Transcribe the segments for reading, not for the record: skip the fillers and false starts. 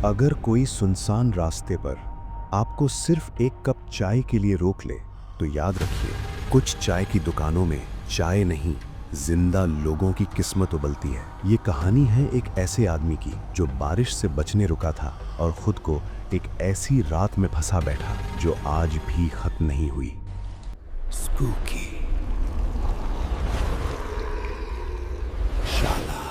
अगर कोई सुनसान रास्ते पर आपको सिर्फ एक कप चाय के लिए रोक ले, तो याद रखिए, कुछ चाय की दुकानों में चाय नहीं, जिंदा लोगों की किस्मत उबलती है। ये कहानी है एक ऐसे आदमी की जो बारिश से बचने रुका था और खुद को एक ऐसी रात में फंसा बैठा जो आज भी खत्म नहीं हुई। स्पूकी शाला।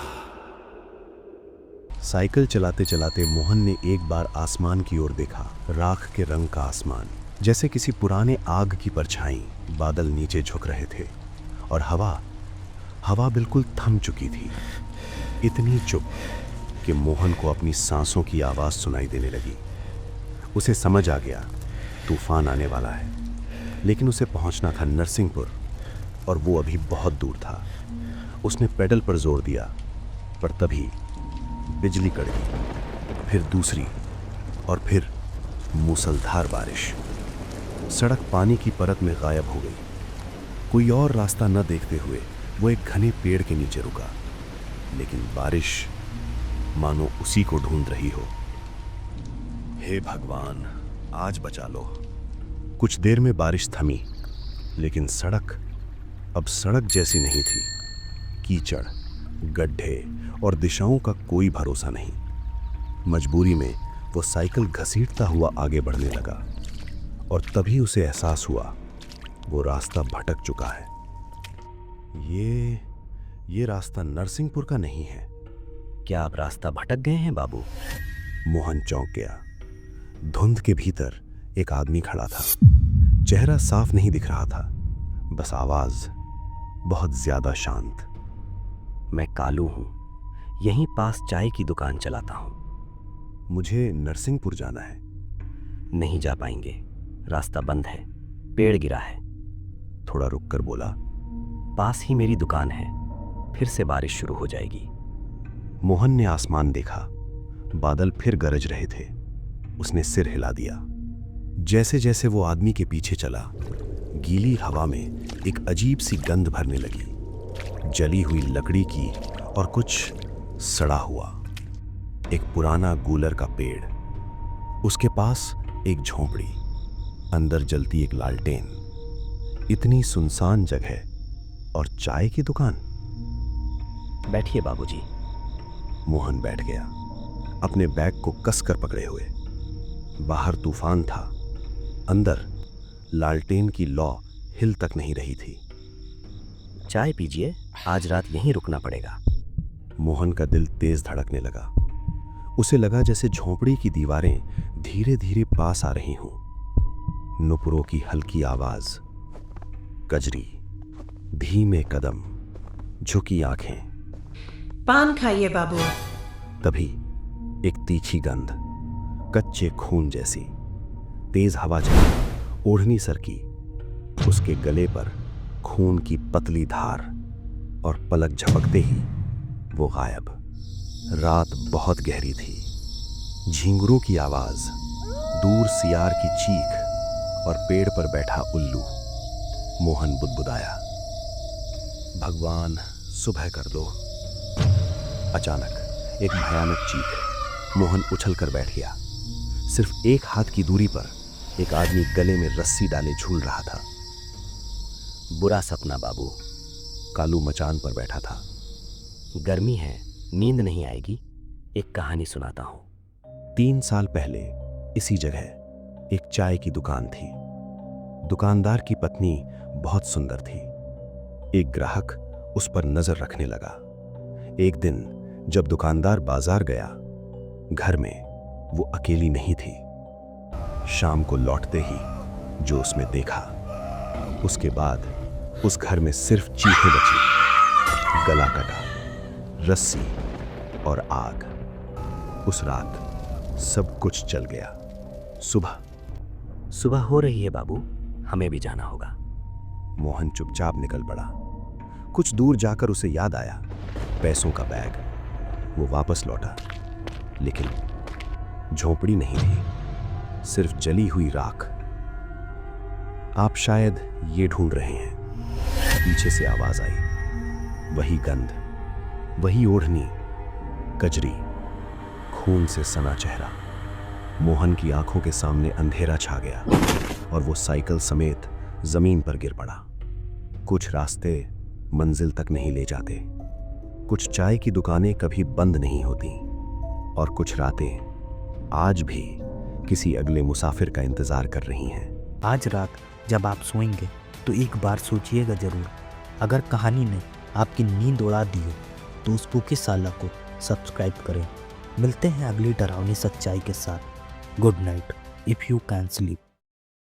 साइकिल चलाते चलाते मोहन ने एक बार आसमान की ओर देखा। राख के रंग का आसमान, जैसे किसी पुराने आग की परछाई। बादल नीचे झुक रहे थे और हवा बिल्कुल थम चुकी थी। इतनी चुप कि मोहन को अपनी सांसों की आवाज सुनाई देने लगी। उसे समझ आ गया तूफान आने वाला है, लेकिन उसे पहुंचना था नरसिंहपुर और वो अभी बहुत दूर था। उसने पेडल पर जोर दिया, पर तभी बिजली कड़की, फिर दूसरी और फिर मूसलधार बारिश। सड़क पानी की परत में गायब हो गई। कोई और रास्ता न देखते हुए वो एक घने पेड़ के नीचे रुका, लेकिन बारिश मानो उसी को ढूंढ रही हो। हे भगवान, आज बचा लो। कुछ देर में बारिश थमी, लेकिन सड़क अब सड़क जैसी नहीं थी। कीचड़, गड्ढे और दिशाओं का कोई भरोसा नहीं। मजबूरी में वो साइकिल घसीटता हुआ आगे बढ़ने लगा और तभी उसे एहसास हुआ वो रास्ता भटक चुका है। ये रास्ता नरसिंहपुर का नहीं है। क्या आप रास्ता भटक गए हैं बाबू? मोहन चौंक गया। धुंध के भीतर एक आदमी खड़ा था। चेहरा साफ नहीं दिख रहा था, बस आवाज बहुत ज्यादा शांत। मैं कालू हूं, यहीं पास चाय की दुकान चलाता हूं। मुझे नरसिंहपुर जाना है। नहीं जा पाएंगे, रास्ता बंद है, पेड़ गिरा है। थोड़ा रुक कर बोला, पास ही मेरी दुकान है, फिर से बारिश शुरू हो जाएगी। मोहन ने आसमान देखा। बादल फिर गरज रहे थे। उसने सिर हिला दिया। जैसे जैसे वो आदमी के पीछे चला, गीली हवा में एक अजीब सी गंध भरने लगी, जली हुई लकड़ी की और कुछ सड़ा हुआ। एक पुराना गूलर का पेड़, उसके पास एक झोंपड़ी, अंदर जलती एक लालटेन। इतनी सुनसान जगह और चाय की दुकान। बैठिए बाबूजी। मोहन बैठ गया, अपने बैग को कसकर पकड़े हुए। बाहर तूफान था, अंदर लालटेन की लौ हिल तक नहीं रही थी। चाय पीजिए, आज रात यहीं रुकना पड़ेगा। मोहन का दिल तेज धड़कने लगा। उसे लगा जैसे झोंपड़ी की दीवारें धीरे धीरे पास आ रही हों। नुपुरों की हल्की आवाज, कजरी, धीमे कदम, झुकी आंखें। पान खाइए बाबू। तभी एक तीखी गंध, कच्चे खून जैसी। तेज हवा चली, ओढ़नी सरकी। उसके गले पर खून की पतली धार और पलक झपकते ही वो गायब। रात बहुत गहरी थी। झींगुरों की आवाज, दूर सियार की चीख और पेड़ पर बैठा उल्लू। मोहन बुदबुदाया, भगवान सुबह कर दो। अचानक एक भयानक चीख। मोहन उछलकर बैठ गया। सिर्फ एक हाथ की दूरी पर एक आदमी गले में रस्सी डाले झूल रहा था। बुरा सपना बाबू। कालू मचान पर बैठा था। गर्मी है, नींद नहीं आएगी, एक कहानी सुनाता हूं। 3 साल पहले इसी जगह एक चाय की दुकान थी। दुकानदार की पत्नी बहुत सुंदर थी। एक ग्राहक उस पर नजर रखने लगा। एक दिन जब दुकानदार बाजार गया, घर में वो अकेली नहीं थी। शाम को लौटते ही जो उसमें देखा, उसके बाद उस घर में सिर्फ चीखें बची, गला कटा, रस्सी और आग। उस रात सब कुछ चल गया। सुबह हो रही है बाबू, हमें भी जाना होगा। मोहन चुपचाप निकल पड़ा। कुछ दूर जाकर उसे याद आया, पैसों का बैग। वो वापस लौटा, लेकिन झोंपड़ी नहीं थी, सिर्फ जली हुई राख। आप शायद ये ढूंढ रहे हैं। पीछे से आवाज आई, वही गंध, वही ओढ़नी, कजरी, खून से सना चेहरा। मोहन की आंखों के सामने अंधेरा छा गया और वो साइकिल समेत जमीन पर गिर पड़ा। कुछ रास्ते मंजिल तक नहीं ले जाते, कुछ चाय की दुकानें कभी बंद नहीं होती, और कुछ रातें आज भी किसी अगले मुसाफिर का इंतजार कर रही हैं। आज रात जब आप सोएंगे तो एक बार सोचिएगा जरूर, अगर कहानी ने आपकी नींद उड़ा दी हो तो उस स्पूकी साला को सब्सक्राइब करें। मिलते हैं अगली डरावनी सच्चाई के साथ। Good night if you can sleep.